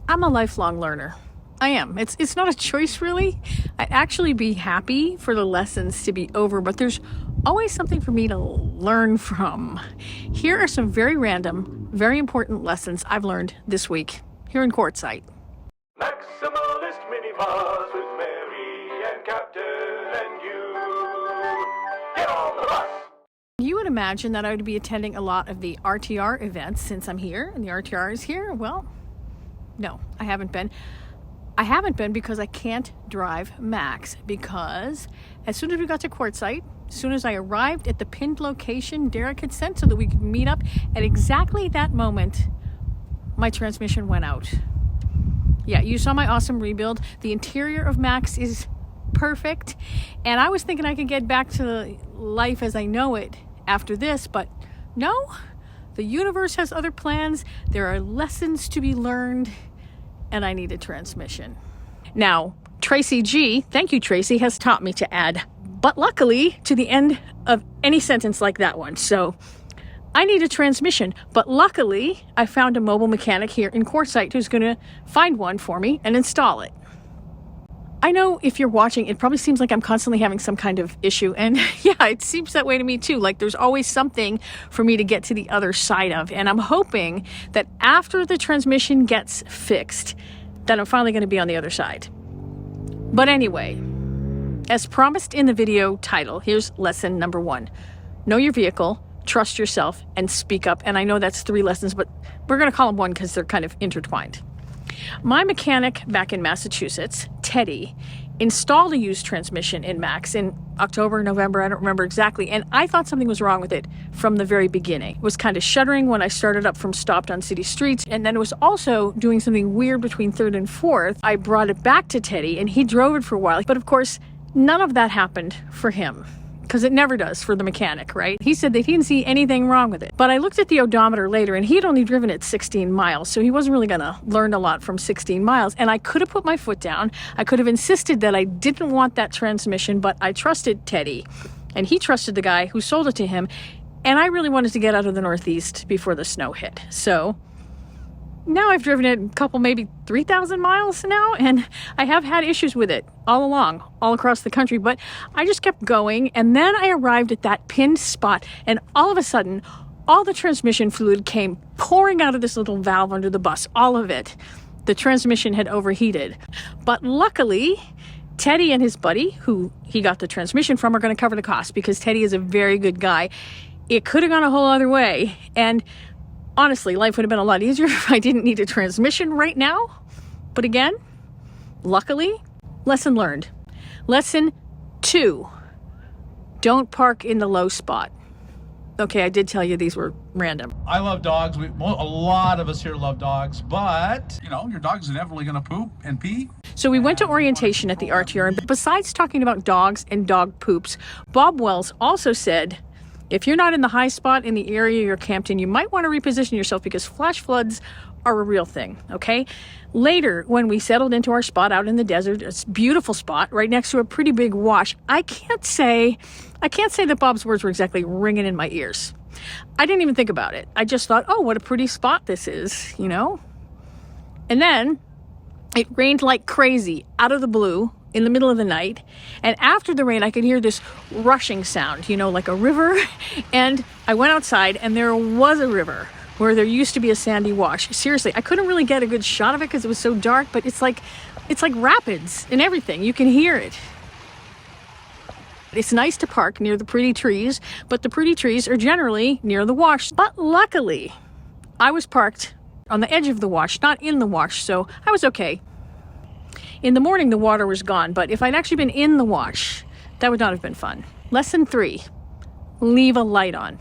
I'm a lifelong learner. I am. It's not a choice, really. I'd actually be happy for the lessons to be over, but there's always something for me to learn from. Here are some very random, very important lessons I've learned this week here in Quartzsite. Maximalist Minibus with Mary and Captain and you. Get on the bus! You would imagine that I would be attending a lot of the RTR events since I'm here and the RTR is here. Well, no, I haven't been. I haven't been because I can't drive Max, because as soon as we got to Quartzsite, as soon as I arrived at the pinned location Derek had sent so that we could meet up, at exactly that moment, my transmission went out. Yeah, you saw my awesome rebuild. The interior of Max is perfect, and I was thinking I could get back to life as I know it after this, but no, the universe has other plans. There are lessons to be learned, and I need a transmission. Now, Tracy G, thank you Tracy, has taught me to add "but luckily" to the end of any sentence like that one. So I need a transmission, but luckily I found a mobile mechanic here in Quartzsite who's gonna find one for me and install it. I know if you're watching, it probably seems like I'm constantly having some kind of issue, and yeah, it seems that way to me too. Like there's always something for me to get to the other side of, and I'm hoping that after the transmission gets fixed, that I'm finally going to be on the other side. But anyway, as promised in the video title, here's lesson number 1. Know your vehicle, trust yourself, and speak up. And I know that's 3 lessons, but we're going to call them 1 because they're kind of intertwined. My mechanic back in Massachusetts, Teddy, installed a used transmission in Max in October, November, I don't remember exactly, and I thought something was wrong with it from the very beginning. It was kind of shuddering when I started up from stopped on city streets, and then it was also doing something weird between 3rd and 4th. I brought it back to Teddy, and he drove it for a while, but of course, none of that happened for him. Because it never does for the mechanic, right? He said that he didn't see anything wrong with it. But I looked at the odometer later, and he had only driven it 16 miles, so he wasn't really going to learn a lot from 16 miles. And I could have put my foot down. I could have insisted that I didn't want that transmission, but I trusted Teddy, and he trusted the guy who sold it to him. And I really wanted to get out of the Northeast before the snow hit. So now I've driven it a couple, maybe 3,000 miles now, and I have had issues with it all along, all across the country, but I just kept going, and then I arrived at that pinned spot, and all of a sudden, all the transmission fluid came pouring out of this little valve under the bus, all of it. The transmission had overheated. But luckily, Teddy and his buddy, who he got the transmission from, are going to cover the cost, because Teddy is a very good guy. It could have gone a whole other way, and honestly, life would have been a lot easier if I didn't need a transmission right now. But again, luckily, lesson learned. Lesson 2, don't park in the low spot. Okay, I did tell you these were random. I love dogs. A lot of us here love dogs, but, you know, your dog's inevitably going to poop and pee. So we went to orientation at the RTR, and besides talking about dogs and dog poops, Bob Wells also said, if you're not in the high spot in the area you're camped in, you might want to reposition yourself because flash floods are a real thing, okay? Later, when we settled into our spot out in the desert, it's a beautiful spot right next to a pretty big wash, I can't say that Bob's words were exactly ringing in my ears. I didn't even think about it. I just thought, oh, what a pretty spot this is, you know? And then it rained like crazy out of the blue in the middle of the night, and after the rain I could hear this rushing sound, you know, like a river, and I went outside and there was a river where there used to be a sandy wash. Seriously, I couldn't really get a good shot of it because it was so dark, but it's like rapids and everything. You can hear it. It's nice to park near the pretty trees, but the pretty trees are generally near the wash. But luckily, I was parked on the edge of the wash, not in the wash, so I was okay. In the morning, the water was gone, but if I'd actually been in the wash, that would not have been fun. Lesson 3, leave a light on.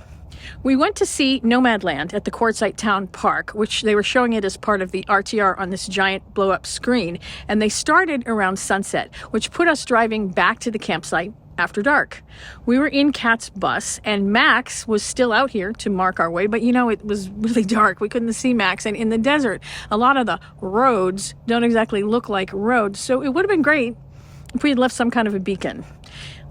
We went to see Nomadland at the Quartzsite Town Park, which they were showing it as part of the RTR on this giant blow-up screen, and they started around sunset, which put us driving back to the campsite after dark. We were in Kat's bus, and Max was still out here to mark our way, but you know, it was really dark. We couldn't see Max, and in the desert, a lot of the roads don't exactly look like roads, so it would have been great if we had left some kind of a beacon.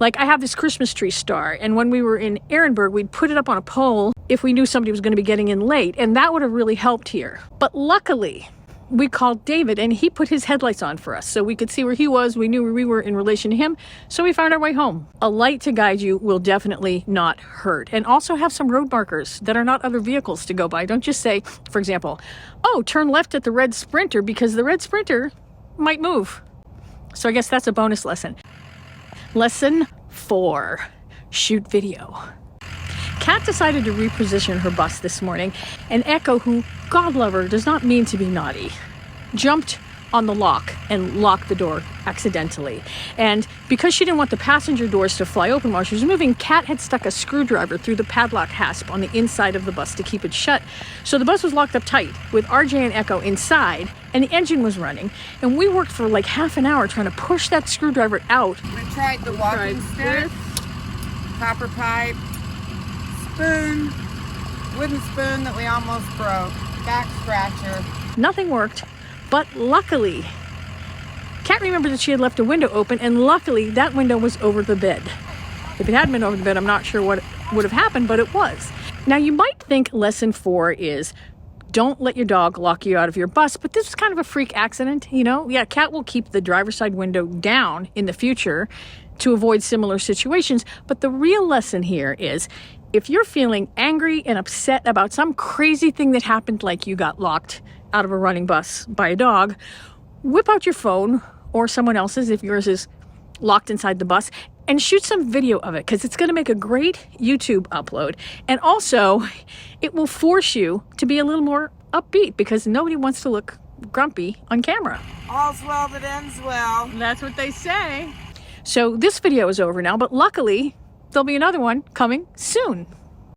Like, I have this Christmas tree star, and when we were in Ehrenberg, we'd put it up on a pole if we knew somebody was going to be getting in late, and that would have really helped here. But luckily, we called David and he put his headlights on for us so we could see where he was. We knew where we were in relation to him, so we found our way home. A light to guide you will definitely not hurt. And also have some road markers that are not other vehicles to go by. Don't just say, for example, oh, turn left at the red Sprinter because the red Sprinter might move. So I guess that's a bonus lesson. Lesson 4, shoot video. Kat decided to reposition her bus this morning, and Echo, who, God love her, does not mean to be naughty, jumped on the lock and locked the door accidentally. And because she didn't want the passenger doors to fly open while she was moving, Kat had stuck a screwdriver through the padlock hasp on the inside of the bus to keep it shut. So the bus was locked up tight with RJ and Echo inside, and the engine was running. And we worked for like half an hour trying to push that screwdriver out. We tried the walking stick, copper pipe, spoon, wooden spoon that we almost broke, back scratcher. Nothing worked, but luckily, Kat remembered that she had left a window open, and luckily that window was over the bed. If it hadn't been over the bed, I'm not sure what would have happened, but it was. Now you might think lesson 4 is don't let your dog lock you out of your bus, but this was kind of a freak accident, you know? Yeah, Kat will keep the driver's side window down in the future to avoid similar situations, but the real lesson here is if you're feeling angry and upset about some crazy thing that happened, like you got locked out of a running bus by a dog, whip out your phone or someone else's if yours is locked inside the bus and shoot some video of it because it's going to make a great YouTube upload. And also, it will force you to be a little more upbeat because nobody wants to look grumpy on camera. All's well that ends well. That's what they say. So this video is over now, but luckily, there'll be another one coming soon.